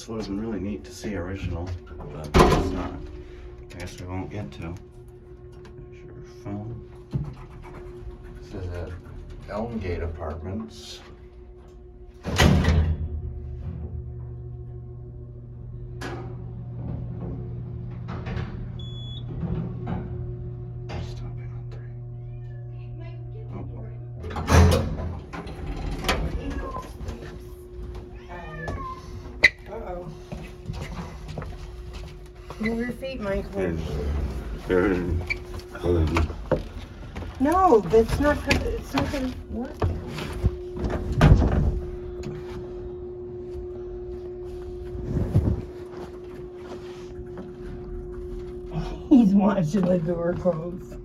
This would have been really neat to see original, but it's not. I guess we won't get to. There's your phone. This is at Elmgate Apartments. Stopping on 3. Oh boy. Uh-oh. Move your feet, Michael. No, that's not good. It's not gonna work. He's watching the door close.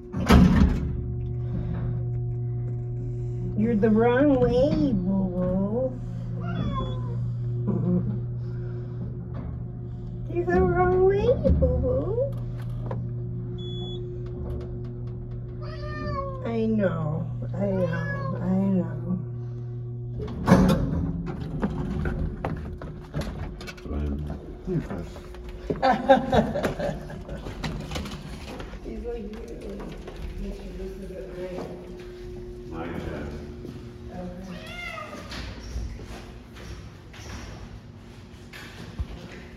You're the wrong way, boo-boo. You're the wrong way, boo-boo. I know. You're fine. He's like,